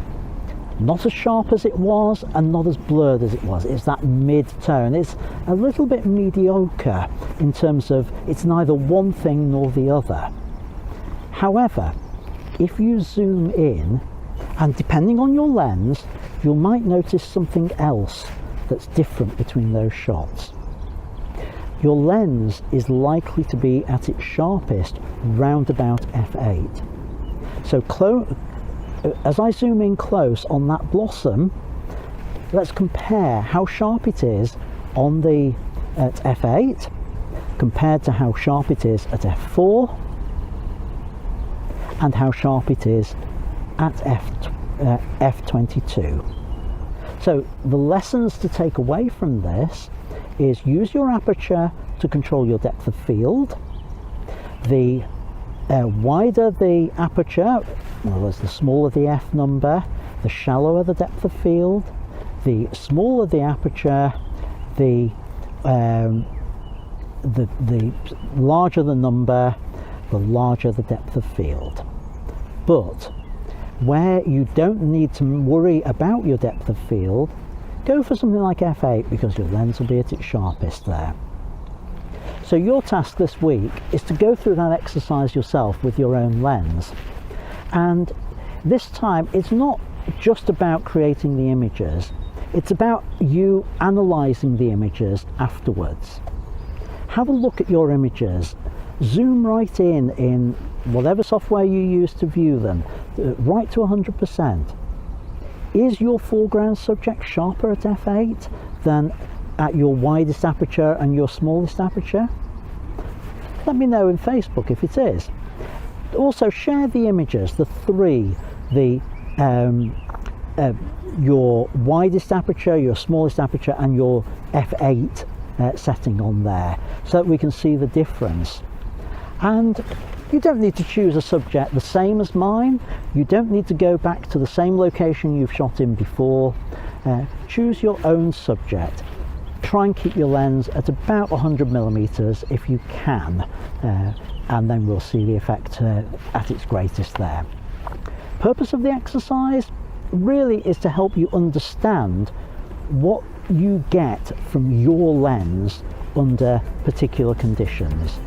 A: not as sharp as it was and not as blurred as it was. It's that mid-tone. It's a little bit mediocre in terms of it's neither one thing nor the other. However, if you zoom in, and depending on your lens, you might notice something else that's different between those shots. Your lens is likely to be at its sharpest round about f8. So as I zoom in close on that blossom, let's compare how sharp it is at f8 compared to how sharp it is at f4 and how sharp it is at f22. So the lessons to take away from this is use your aperture to control your depth of field. The wider the aperture, in other words, the smaller the f number, the shallower the depth of field. The smaller the aperture, the larger the number, the larger the depth of field. But where you don't need to worry about your depth of field, go for something like f8 because your lens will be at its sharpest there. So your task this week is to go through that exercise yourself with your own lens. And this time it's not just about creating the images, it's about you analysing the images afterwards. Have a look at your images, zoom right in whatever software you use to view them, right to 100%. Is your foreground subject sharper at f8 than at your widest aperture and your smallest aperture? Let me know in Facebook if it is. Also share the images, the three, your widest aperture, your smallest aperture and your f8 setting on there so that we can see the difference. And you don't need to choose a subject the same as mine. You don't need to go back to the same location you've shot in before. Choose your own subject. Try and keep your lens at about 100mm if you can, and then we'll see the effect at its greatest there. Purpose of the exercise really is to help you understand what you get from your lens under particular conditions,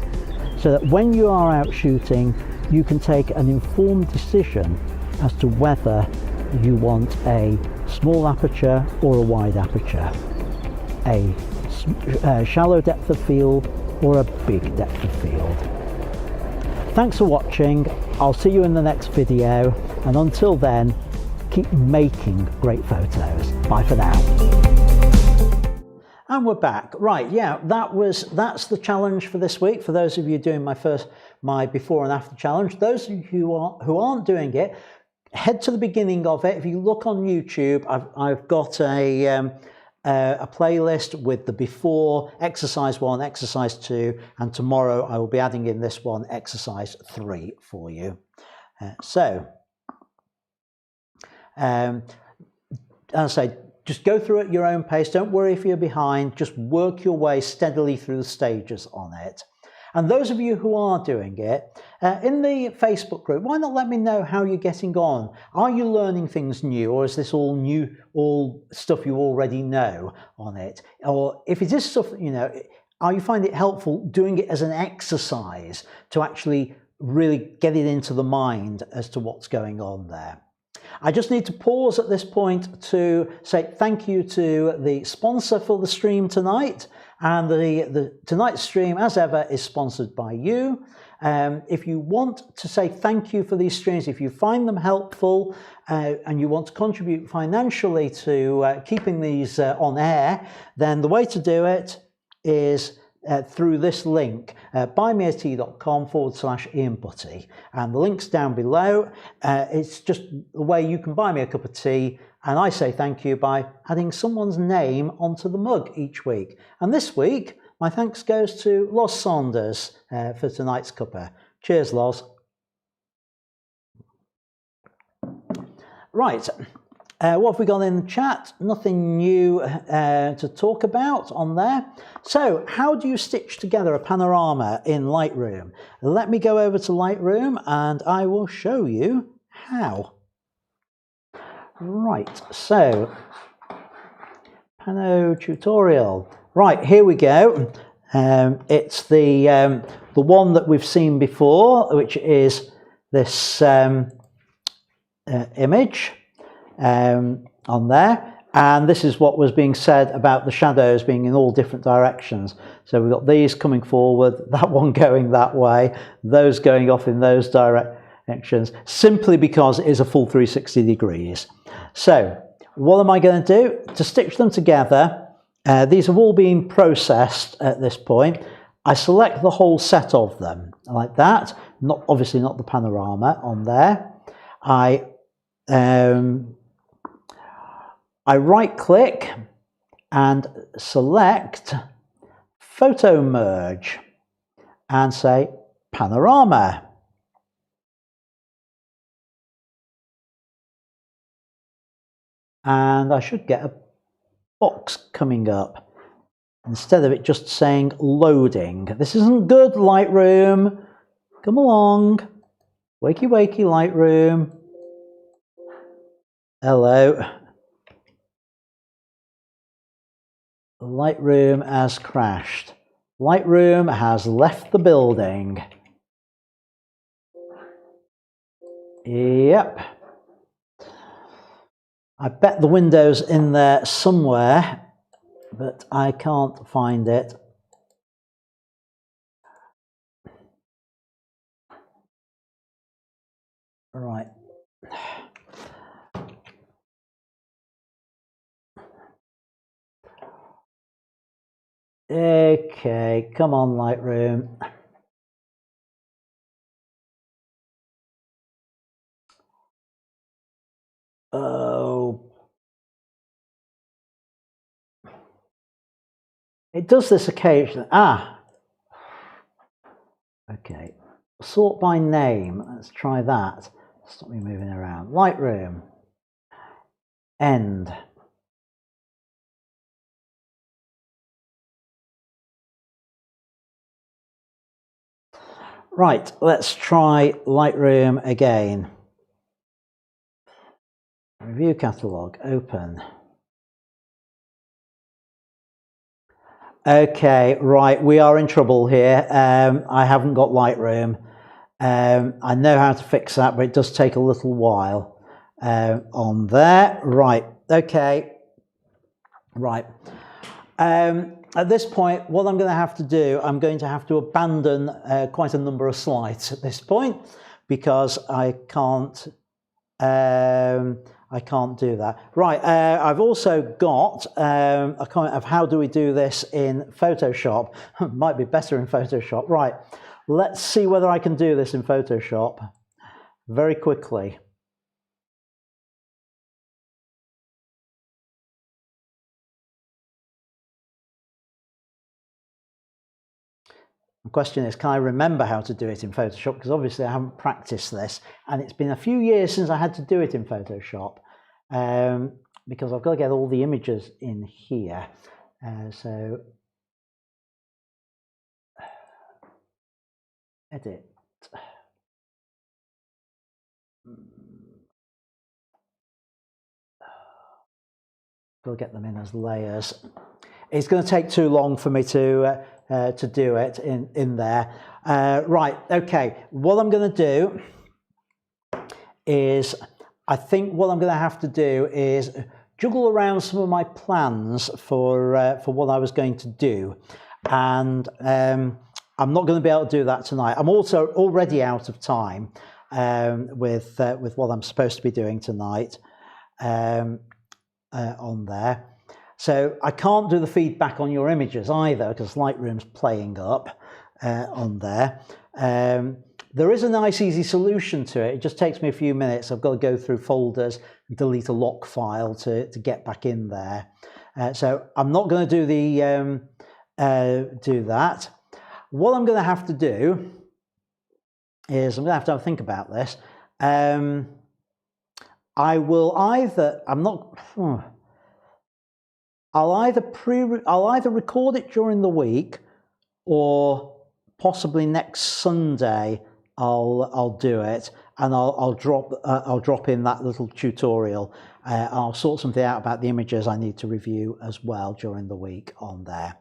A: so that when you are out shooting you can take an informed decision as to whether you want a small aperture or a wide aperture, a shallow depth of field or a big depth of field. Thanks for watching. I'll see you in the next video, and until then, keep making great photos. Bye for now. And we're back. Right, yeah, that's the challenge for this week. For those of you doing my before and after challenge, those of you who aren't doing it, head to the beginning of it. If you look on YouTube, I've got a playlist with the before, exercise 1, exercise 2, and tomorrow I will be adding in this one, exercise 3 for you. As I say, just go through at your own pace. Don't worry if you're behind. Just work your way steadily through the stages on it. And those of you who are doing it, in the Facebook group, why not let me know how you're getting on? Are you learning things new, or is this all new, all stuff you already know on it? Or if it is stuff that you know, are you finding it helpful doing it as an exercise to actually really get it into the mind as to what's going on there? I just need to pause at this point to say thank you to the sponsor for the stream tonight. And tonight's stream, as ever, is sponsored by you. If you want to say thank you for these streams, if you find them helpful and you want to contribute financially to keeping these on air, then the way to do it is through this link, buymeat.com/Ian Butty, and the link's down below. It's just the way you can buy me a cup of tea, and I say thank you by adding someone's name onto the mug each week. And this week, my thanks goes to Loz Saunders for tonight's cuppa. Cheers, Loz. Right. What have we got in the chat? Nothing new to talk about on there. So how do you stitch together a panorama in Lightroom? Let me go over to Lightroom and I will show you how. Right, so Pano tutorial. Right, here we go. It's the one that we've seen before, which is this image on there. And this is what was being said about the shadows being in all different directions. So we've got these coming forward, that one going that way, those going off in those directions, simply because it is a full 360 degrees. So what am I going to do? To stitch them together, these have all been processed at this point. I select the whole set of them like that, obviously not the panorama on there. I right click and select photo merge and say panorama. And I should get a box coming up instead of it just saying loading. This isn't good, Lightroom. Come along. Wakey wakey, Lightroom. Hello. Lightroom has crashed. Lightroom has left the building. Yep. I bet the window's in there somewhere, but I can't find it. Right. Okay, come on, Lightroom. Oh. It does this occasionally. Ah. Okay. Sort by name. Let's try that. Stop me moving around. Lightroom. End. Right, let's try Lightroom again. Review catalog, open. Okay, right, we are in trouble here. I haven't got Lightroom. I know how to fix that, but it does take a little while on there. Right, okay. Right. At this point, what I'm going to have to do, I'm going to have to abandon quite a number of slides at this point because I can't do that. Right, I've also got a comment of how do we do this in Photoshop. Might be better in Photoshop. Right, let's see whether I can do this in Photoshop very quickly. The question is, can I remember how to do it in Photoshop? Because obviously I haven't practiced this, and it's been a few years since I had to do it in Photoshop, because I've got to get all the images in here. So edit. Got to get them in as layers. It's going to take too long for me to do it in there. Right, okay. What I'm going to do is, I think what I'm going to have to do is juggle around some of my plans for what I was going to do, and I'm not going to be able to do that tonight. I'm also already out of time with what I'm supposed to be doing tonight on there. So I can't do the feedback on your images either because Lightroom's playing up on there. There is a nice easy solution to it. It just takes me a few minutes. I've got to go through folders and delete a lock file to get back in there. So I'm not going to do do that. What I'm going to have to do is I'm going to have a think about this. I will either I'll either record it during the week, or possibly next Sunday I'll do it. and I'll drop in that little tutorial. I'll sort something out about the images I need to review as well during the week on there.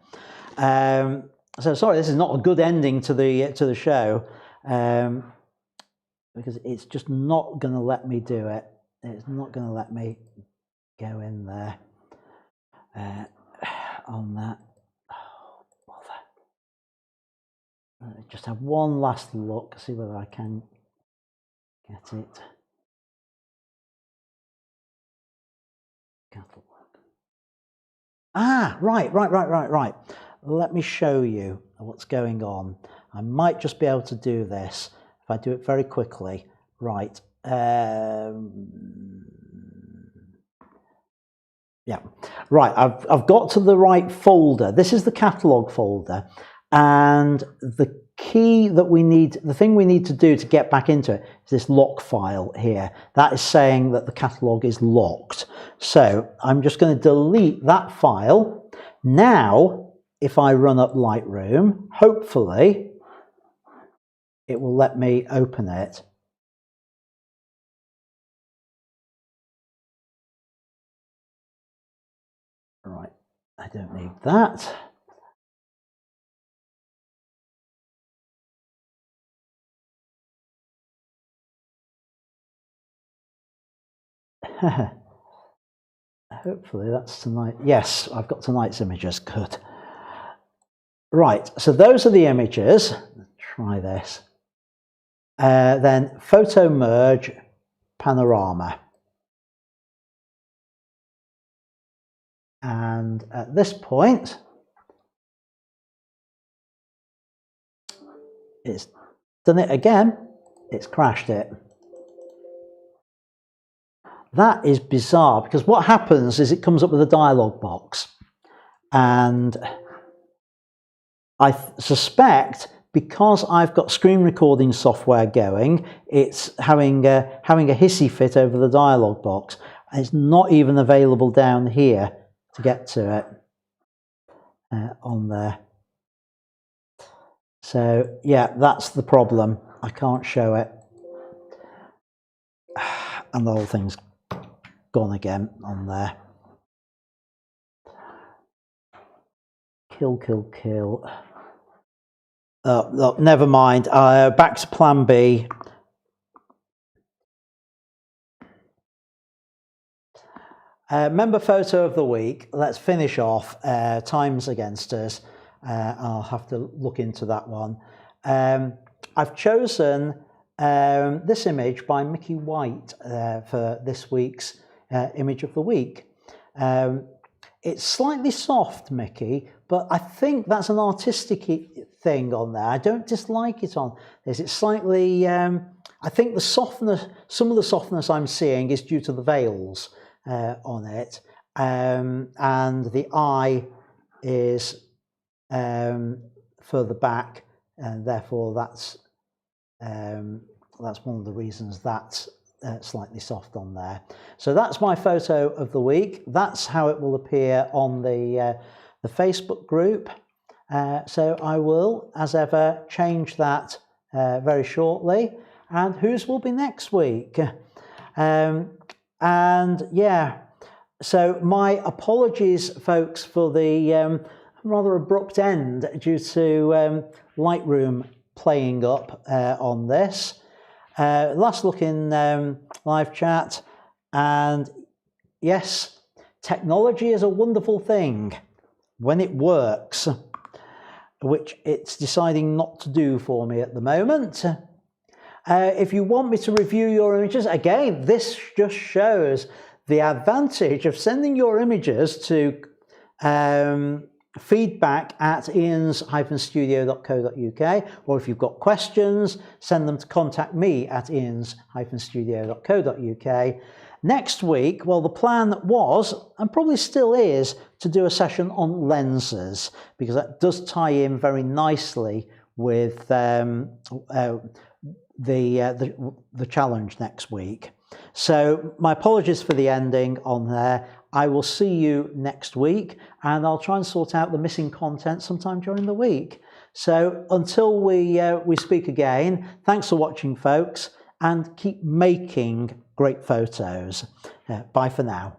A: So sorry, this is not a good ending to the show, because it's just not going to let me do it. It's not going to let me go in there on that. Oh, bother. Just have one last look, see whether I can get it. Catalog. Ah, right. Let me show you what's going on. I might just be able to do this if I do it very quickly. Right. Yeah. Right. I've got to the right folder. This is the catalog folder, and the key that we need, the thing we need to do to get back into it is this lock file here. That is saying that the catalog is locked. So I'm just going to delete that file. Now, if I run up Lightroom, hopefully it will let me open it. Right, I don't need that. Hopefully that's tonight. Yes, I've got tonight's images. Good. Right, so those are the images. Let's try this. Then photo merge, panorama. And at this point, it's done it again. It's crashed it. That is bizarre, because what happens is it comes up with a dialog box, and I suspect because I've got screen recording software going, it's having a hissy fit over the dialog box. It's not even available down here to get to it on there. So yeah, that's the problem. I can't show it, and the whole thing's gone again on there. Kill. Look, never mind. Back to plan B. Member photo of the week. Let's finish off. Time's against us. I'll have to look into that one. I've chosen this image by Mickey White for this week's image of the week. It's slightly soft, Mickey, but I think that's an artistic thing on there. I don't dislike it on this. It's slightly, I think the softness, some of the softness I'm seeing is due to the veils on it, and the eye is further back, and therefore that's one of the reasons that's slightly soft on there. So that's my photo of the week. That's how it will appear on the Facebook group. So I will, as ever, change that very shortly. And whose will be next week? And yeah, so my apologies, folks, for the rather abrupt end due to Lightroom playing up on this. Last look in live chat, and yes, technology is a wonderful thing when it works, which it's deciding not to do for me at the moment. If you want me to review your images, again, this just shows the advantage of sending your images to feedback@ians-studio.co.uk, or if you've got questions, send them to contact me at ians-studio.co.uk. Next week, well, the plan was, and probably still is, to do a session on lenses, because that does tie in very nicely with the challenge next week. So my apologies for the ending on there. I will see you next week, and I'll try and sort out the missing content sometime during the week. So until we speak again, thanks for watching, folks, and keep making great photos. Bye for now.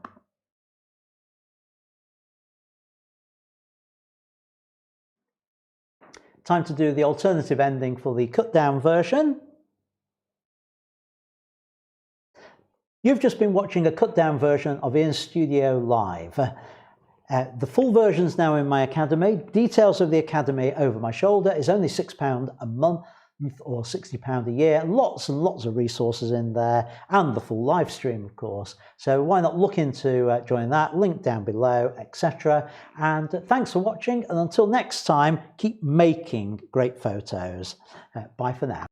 A: Time to do the alternative ending for the cut down version. You've just been watching a cut down version of Ian's Studio Live. The full version's now in my Academy. Details of the Academy over my shoulder is only £6 a month or £60 a year. Lots and lots of resources in there, and the full live stream, of course. So why not look into joining that, link down below, etc. And thanks for watching, and until next time, keep making great photos. Bye for now.